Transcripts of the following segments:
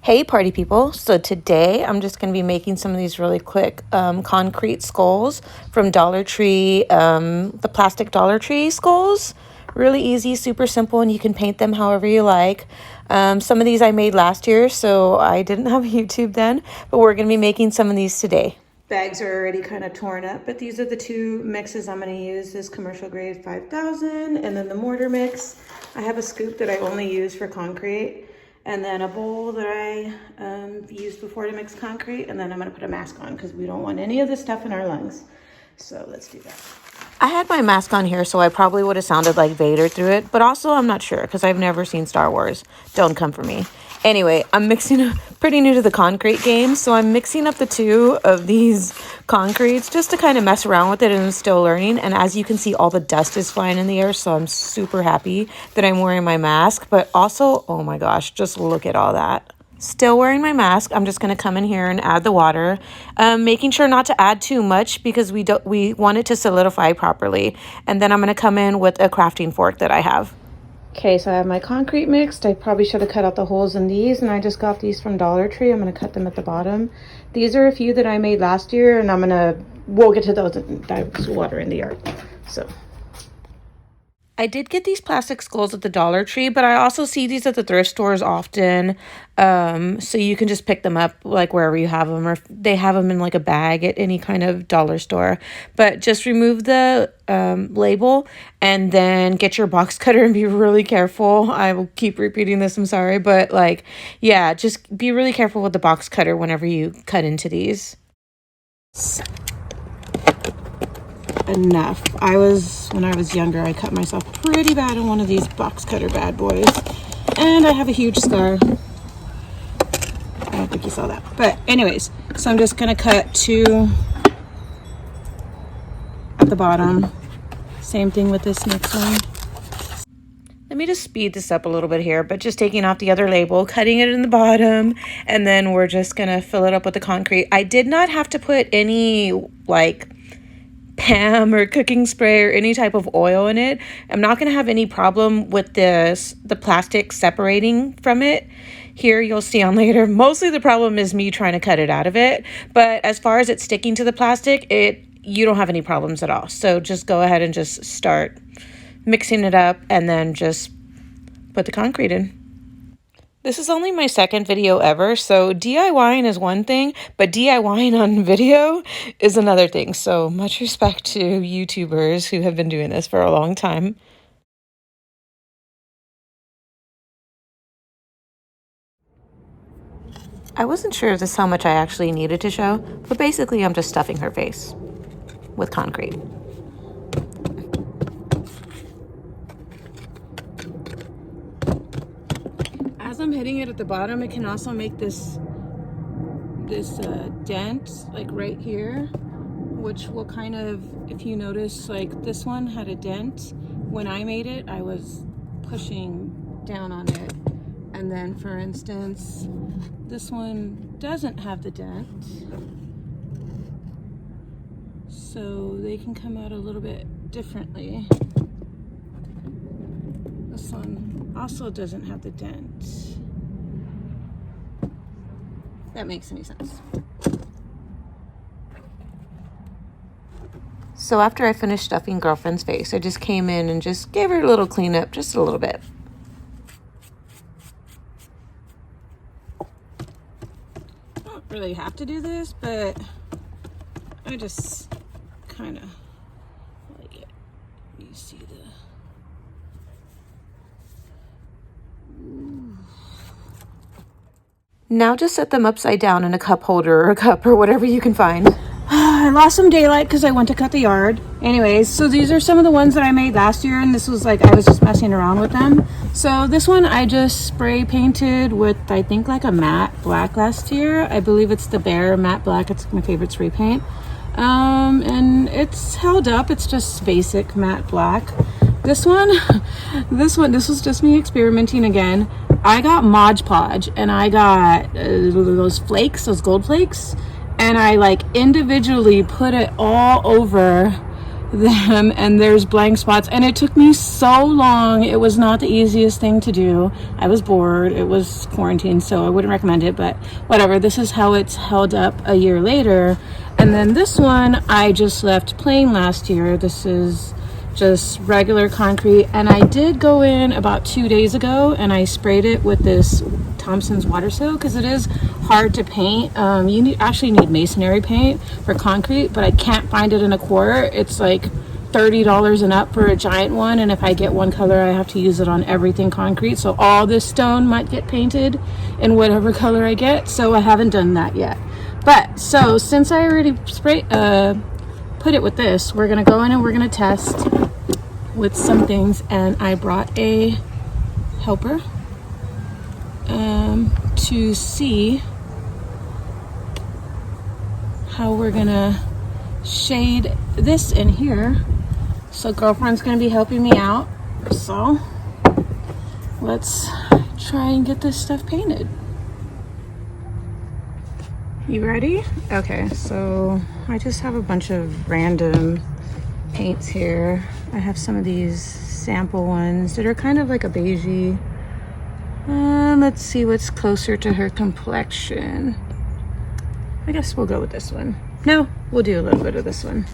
Hey party people, so today I'm just going to be making some of these really quick concrete skulls from Dollar Tree, the plastic Dollar Tree skulls. Really easy, super simple, and you can paint them however you like. Some of these I made last year, so I didn't have YouTube then, but we're going to be making some of these today. Bags are already kind of torn up, but these are the two mixes I'm going to use. This commercial grade 5000 and then the mortar mix. I have a scoop that I only use for concrete. And then a bowl that I used before to mix concrete. And then I'm gonna put a mask on because we don't want any of this stuff in our lungs. So let's do that. I had my mask on here, so I probably would have sounded like Vader through it. But also I'm not sure because I've never seen Star Wars. Don't come for me. Anyway, I'm mixing, pretty new to the concrete game. So I'm mixing up the two of these concretes just to kind of mess around with it, and I'm still learning. And as you can see, all the dust is flying in the air, so I'm super happy that I'm wearing my mask. But also, oh my gosh, just look at all that. Still wearing my mask. I'm just going to come in here and add the water, making sure not to add too much because we want it to solidify properly. And then I'm going to come in with a crafting fork that I have. Okay, so I have my concrete mixed. I probably should have cut out the holes in these, and I just got these from Dollar Tree. I'm going to cut them at the bottom. These are a few that I made last year, and we'll get to those and dive water in the yard. So I did get these plastic skulls at the Dollar Tree, but I also see these at the thrift stores often. So you can just pick them up like wherever you have them, or they have them in like a bag at any kind of dollar store. But just remove the label and then get your box cutter and be really careful. I will keep repeating this, I'm sorry, but like, yeah, just be really careful with the box cutter whenever you cut into these. Enough. When I was younger, I cut myself pretty bad on one of these box cutter bad boys, and I have a huge scar. I don't think you saw that, but anyways, so I'm just gonna cut two at the bottom. Same thing with this next one. Let me just speed this up a little bit here, but just taking off the other label, cutting it in the bottom, and then we're just gonna fill it up with the concrete. I did not have to put any like Pam or cooking spray or any type of oil in it. I'm not going to have any problem with the plastic separating from it. Here you'll see on later, mostly the problem is me trying to cut it out of it, but as far as it sticking to the plastic, you don't have any problems at all. So just go ahead and just start mixing it up and then just put the concrete in. This is only my second video ever, so DIYing is one thing, but DIYing on video is another thing. So much respect to YouTubers who have been doing this for a long time. I wasn't sure if this is how much I actually needed to show, but basically I'm just stuffing her face with concrete. As I'm hitting it at the bottom, it can also make this dent like right here, which will kind of, if you notice, like this one had a dent. When I made it, I was pushing down on it, and then for instance this one doesn't have the dent, so they can come out a little bit differently. This one also doesn't have the dent. If that makes any sense. So after I finished stuffing girlfriend's face, I just came in and just gave her a little cleanup, just a little bit. I don't really have to do this, but I just kind of like it. You see the Now just set them upside down in a cup holder or a cup or whatever you can find. I lost some daylight because I went to cut the yard. Anyways, so these are some of the ones that I made last year, and this was like, I was just messing around with them. So this one I just spray painted with, I think, like a matte black last year. I believe it's the Bear matte black. It's my favorite spray paint. And it's held up. It's just basic matte black. This was just me experimenting again. I got Mod Podge, and I got those flakes, those gold flakes, and I like individually put it all over them, and there's blank spots, and it took me so long. It was not the easiest thing to do. I was bored. It was quarantine, so I wouldn't recommend it, but whatever. This is how it's held up a year later. And then this one I just left plain last year. This is just regular concrete, and I did go in about 2 days ago and I sprayed it with this Thompson's water soak, because it is hard to paint. You actually need masonry paint for concrete, but I can't find it in a quart. It's like $30 and up for a giant one, and if I get one color I have to use it on everything concrete, so all this stone might get painted in whatever color I get, so I haven't done that yet. But so since I already put it with this, we're gonna go in and we're gonna test with some things, and I brought a helper to see how we're gonna shade this in here. So girlfriend's gonna be helping me out, so let's try and get this stuff painted. You ready? Okay, so I just have a bunch of random paints here. I have some of these sample ones that are kind of like a beigey. Let's see what's closer to her complexion. I guess we'll go with this one. No, we'll do a little bit of this one.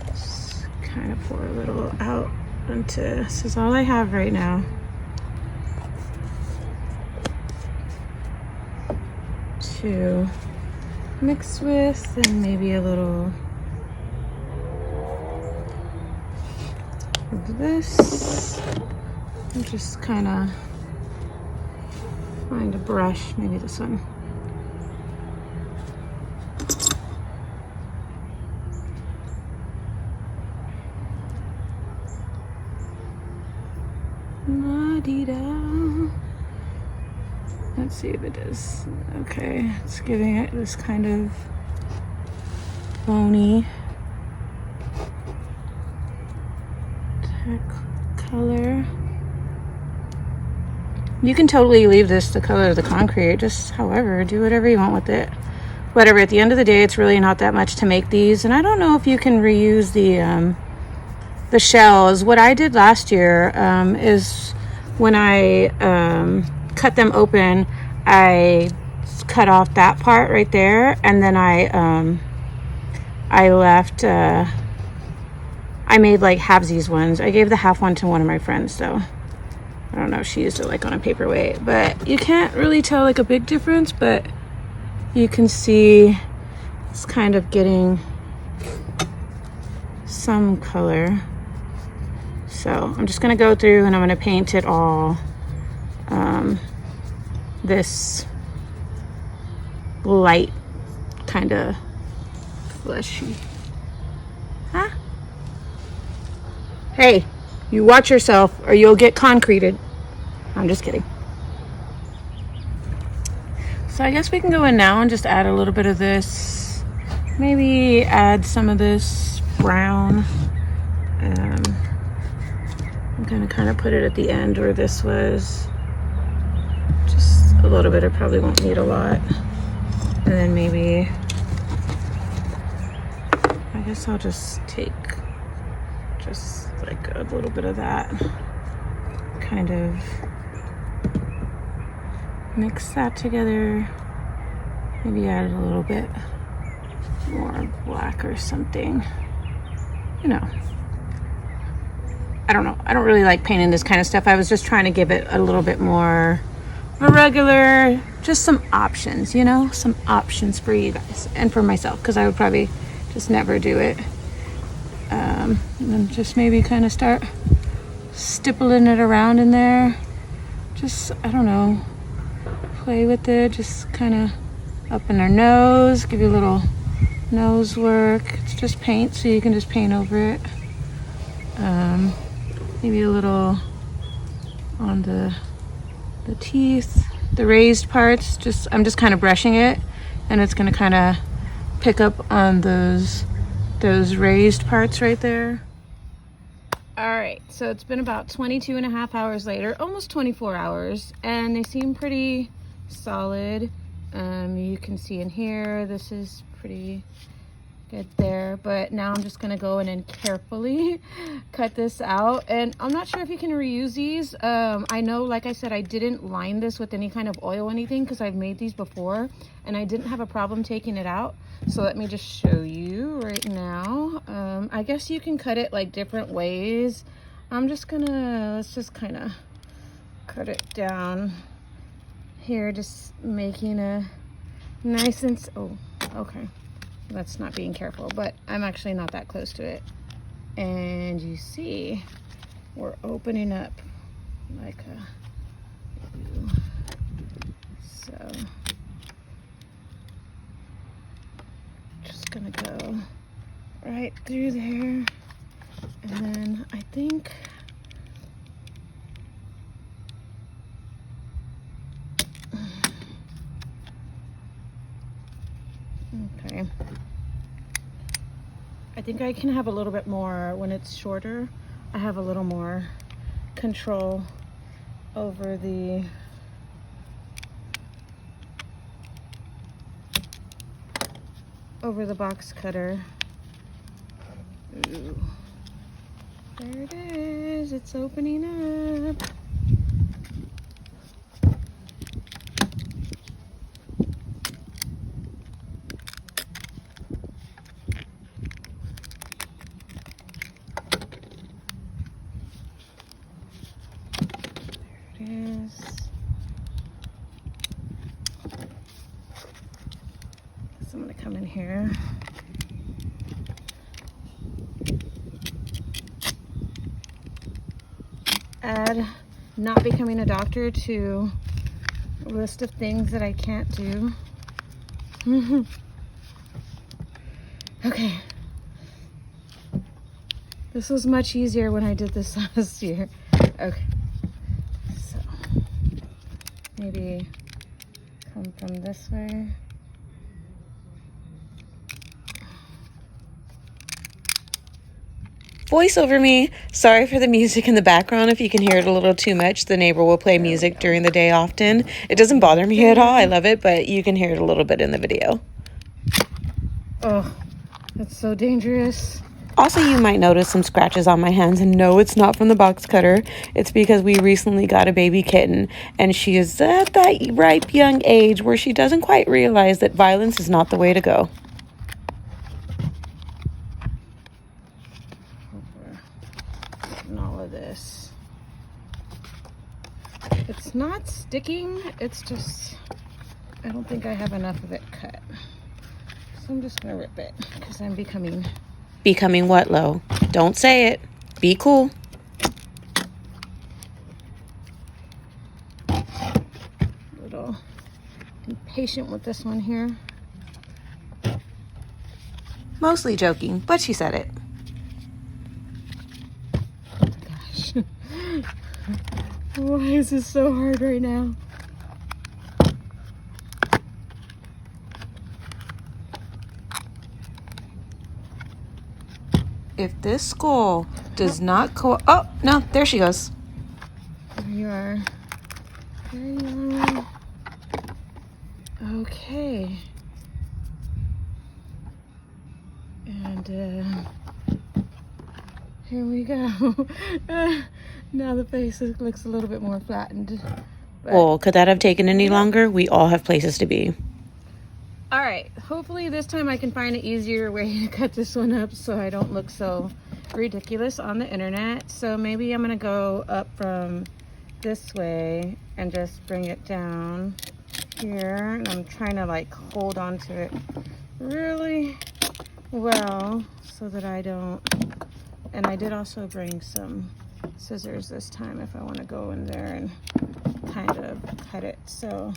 Just kind of pour a little out into, this is all I have right now. To mix with, and maybe a little of this. And just kind of find a brush, maybe this one. La-dee-da. Let's see if it does. Okay, it's giving it this kind of bony color. You can totally leave this the color of the concrete, just however, do whatever you want with it. Whatever, at the end of the day, it's really not that much to make these, and I don't know if you can reuse the shells. What I did last year is when I cut them open, I cut off that part right there, and then I left I made like halvesies ones. I gave the half one to one of my friends, so I don't know if she used it like on a paperweight, but you can't really tell like a big difference, but you can see it's kind of getting some color. So I'm just gonna go through and I'm gonna paint it all this light kind of fleshy. Huh? Hey, you watch yourself or you'll get concreted. I'm just kidding. So I guess we can go in now and just add a little bit of this. Maybe add some of this brown. I'm gonna kind of put it at the end where this was. Just a little bit, I probably won't need a lot. And then maybe, I guess I'll just take just like a little bit of that. Kind of mix that together. Maybe add a little bit more black or something. You know. I don't know. I don't really like painting this kind of stuff. I was just trying to give it a little bit more regular, just some options, you know, some options for you guys and for myself, because I would probably just never do it. And then just maybe kind of start stippling it around in there. Just, I don't know, play with it, just kind of up in our nose, give you a little nose work. It's just paint, so you can just paint over it. Maybe a little on the teeth, the raised parts. I'm just kind of brushing it, and it's gonna kind of pick up on those raised parts right there. All right, so it's been about 22 and a half hours later, almost 24 hours, and they seem pretty solid. You can see in here, this is pretty good there. But now I'm just gonna go in and carefully cut this out. And I'm not sure if you can reuse these. I know, like I said, I didn't line this with any kind of oil or anything because I've made these before and I didn't have a problem taking it out. So let me just show you right now. I guess you can cut it like different ways. I'm just gonna, let's just kind of cut it down here, just making a nice and, oh, okay. That's not being careful, but I'm actually not that close to it. And you see, we're opening up like a U. So, just gonna go right through there. And then I think, okay. I think I can have a little bit more, when it's shorter, I have a little more control over the box cutter. Ooh. There it is, it's opening up. So I'm going to come in here. Add not becoming a doctor to a list of things that I can't do. Okay. This was much easier when I did this last year. Okay. So maybe come from this way. Voice over me. Sorry for the music in the background. If you can hear it a little too much, the neighbor will play music during the day often. It doesn't bother me at all. I love it, but you can hear it a little bit in the video. Oh, that's so dangerous. Also, you might notice some scratches on my hands, and no, it's not from the box cutter. It's because we recently got a baby kitten, and she is at that ripe young age where she doesn't quite realize that violence is not the way to go. All of this, it's not sticking, it's just I don't think I have enough of it cut, so I'm just gonna rip it because I'm becoming What, Lo? Don't say it. Be cool. a little impatient with this one here. Mostly joking, but she said it. Why is this so hard right now? If this skull does not oh, no, there she goes. There you are. There you are. Okay. And here we go. Now the face looks a little bit more flattened. Well, could that have taken any longer? We all have places to be. All right, hopefully this time I can find an easier way to cut this one up so I don't look so ridiculous on the internet. So maybe I'm gonna go up from this way and just bring it down here. And I'm trying to like hold on to it really well so that I don't, and I did also bring some scissors this time if I want to go in there and kind of cut it. So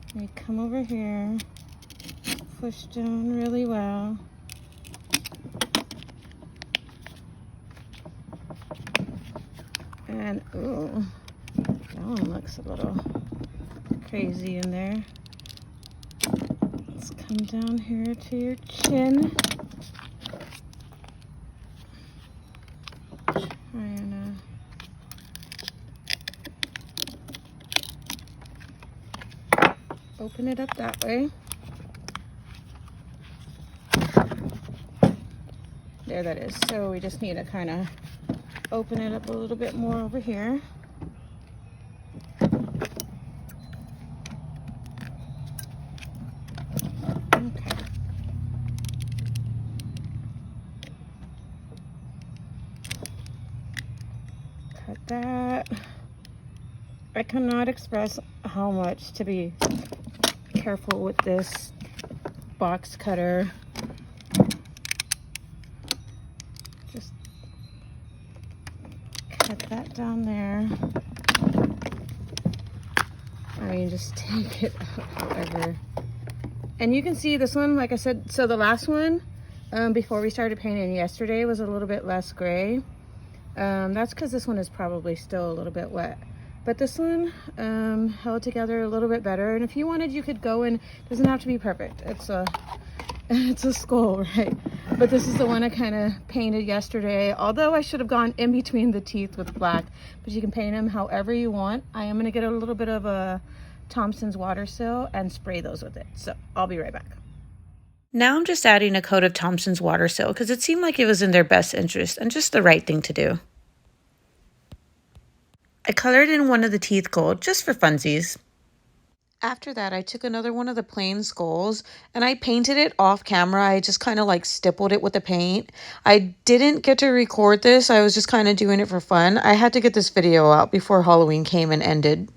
let me come over here, push down really well. And ooh, that one looks a little crazy in there. Let's come down here to your chin. Open it up that way. There that is. So we just need to kind of open it up a little bit more over here. Okay. Cut that. I cannot express how much to be careful with this box cutter. Just cut that down there. I mean, just take it out however. And you can see this one, like I said, so the last one, before we started painting yesterday, was a little bit less gray. That's because this one is probably still a little bit wet. But this one held together a little bit better. And if you wanted, you could go in. It doesn't have to be perfect. It's a skull, right? But this is the one I kind of painted yesterday. Although I should have gone in between the teeth with black. But you can paint them however you want. I am going to get a little bit of a Thompson's water seal and spray those with it. So I'll be right back. Now I'm just adding a coat of Thompson's water seal because it seemed like it was in their best interest and just the right thing to do. I colored in one of the teeth gold just for funsies. After that, I took another one of the plain skulls and I painted it off camera. I just kind of like stippled it with the paint. I didn't get to record this. I was just kind of doing it for fun. I had to get this video out before Halloween came and ended.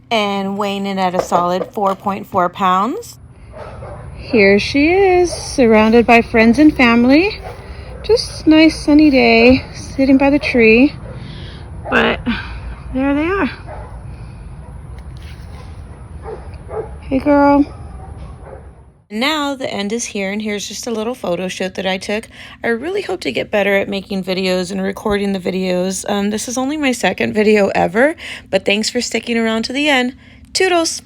And weighing in at a solid 4.4 pounds. Here she is, surrounded by friends and family. Just nice sunny day, sitting by the tree. But there they are. Hey girl. Now the end is here, and here's just a little photo shoot that I took. I really hope to get better at making videos and recording the videos. This is only my second video ever, but thanks for sticking around to the end. Toodles!